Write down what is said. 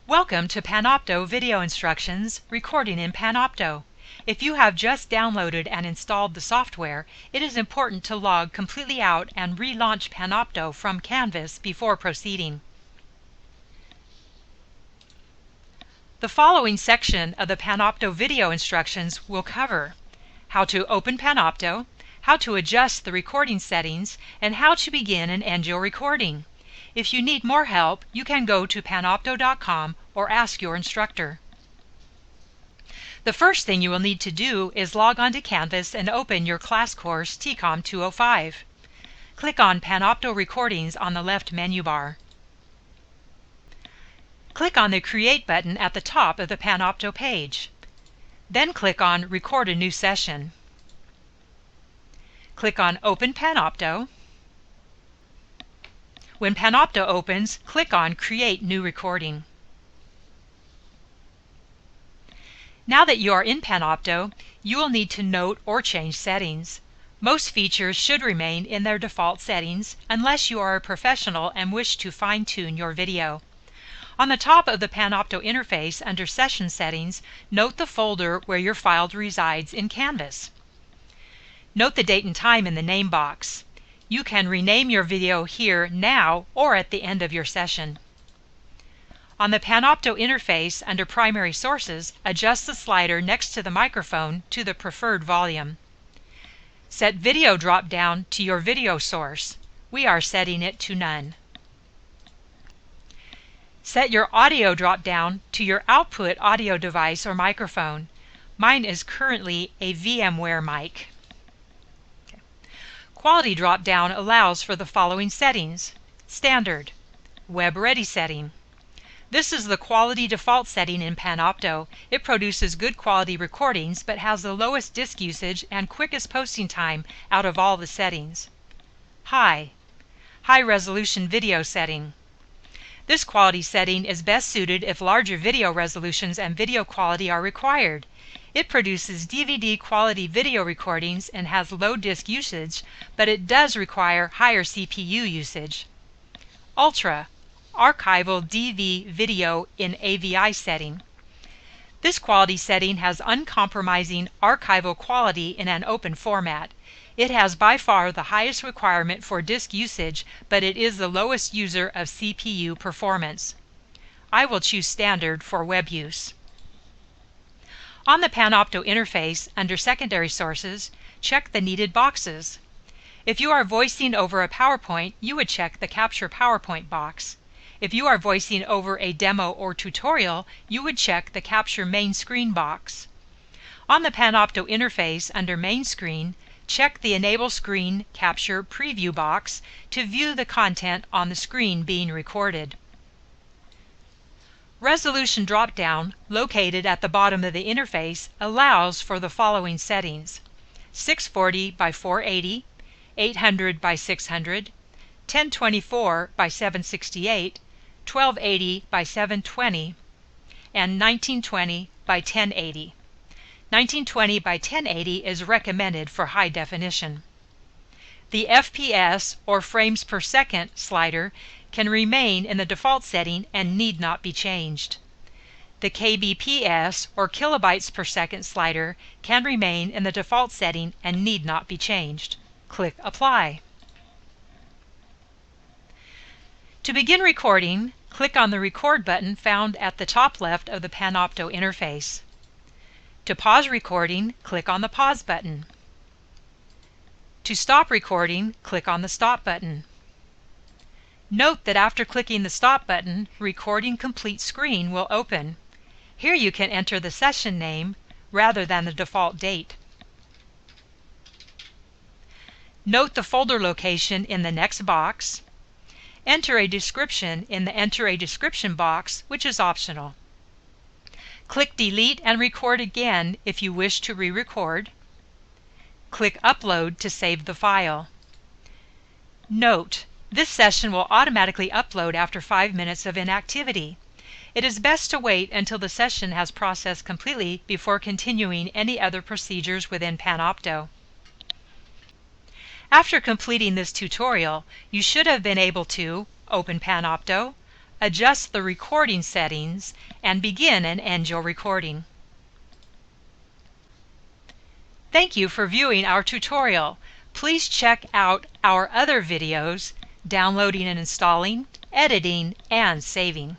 Welcome to Panopto Video Instructions, recording in Panopto. If you have just downloaded and installed the software, it is important to log completely out and relaunch Panopto from Canvas before proceeding. The following section of the Panopto video instructions will cover how to open Panopto, how to adjust the recording settings, and how to begin and end your recording. If you need more help, you can go to panopto.com or ask your instructor. The first thing you will need to do is log on to Canvas and open your class course TCOM 205. Click on Panopto Recordings on the left menu bar. Click on the Create button at the top of the Panopto page. Then click on Record a new session. Click on Open Panopto. When Panopto opens, click on Create New Recording. Now that you are in Panopto, you will need to note or change settings. Most features should remain in their default settings unless you are a professional and wish to fine-tune your video. On the top of the Panopto interface under Session Settings, note the folder where your file resides in Canvas. Note the date and time in the name box. You can rename your video here now or at the end of your session. On the Panopto interface under Primary Sources, adjust the slider next to the microphone to the preferred volume. Set Video drop-down to your video source. We are setting it to None. Set your audio drop-down to your output audio device or microphone. Mine is currently a VMware mic. Quality drop-down allows for the following settings. Standard. Web Ready setting. This is the quality default setting in Panopto. It produces good quality recordings but has the lowest disk usage and quickest posting time out of all the settings. High. High resolution video setting. This quality setting is best suited if larger video resolutions and video quality are required. It produces DVD quality video recordings and has low disk usage, but it does require higher CPU usage. Ultra. Archival DV video in AVI setting. This quality setting has uncompromising archival quality in an open format. It has by far the highest requirement for disk usage, but it is the lowest user of CPU performance. I will choose Standard for web use. On the Panopto interface, under Secondary Sources, check the needed boxes. If you are voicing over a PowerPoint, you would check the Capture PowerPoint box. If you are voicing over a demo or tutorial, you would check the Capture Main Screen box. On the Panopto interface, under Main Screen, check the Enable Screen Capture Preview box to view the content on the screen being recorded. Resolution drop-down, located at the bottom of the interface, allows for the following settings: 640 by 480, 800 by 600, 1024 by 768, 1280 by 720, and 1920 by 1080. 1920 by 1080 is recommended for high definition. The FPS, or frames per second, slider can remain in the default setting and need not be changed. The kbps, or kilobytes per second, slider can remain in the default setting and need not be changed. Click Apply. To begin recording, click on the Record button found at the top left of the Panopto interface. To pause recording, click on the Pause button. To stop recording, click on the Stop button. Note that after clicking the Stop button, Recording Complete screen will open. Here you can enter the session name rather than the default date. Note the folder location in the next box. Enter a description in the Enter a Description box, which is optional. Click Delete and record again if you wish to re-record. Click Upload to save the file. Note: this session will automatically upload after 5 minutes of inactivity. It is best to wait until the session has processed completely before continuing any other procedures within Panopto. After completing this tutorial, you should have been able to open Panopto, adjust the recording settings, and begin and end your recording. Thank you for viewing our tutorial. Please check out our other videos, downloading and installing, editing, and saving.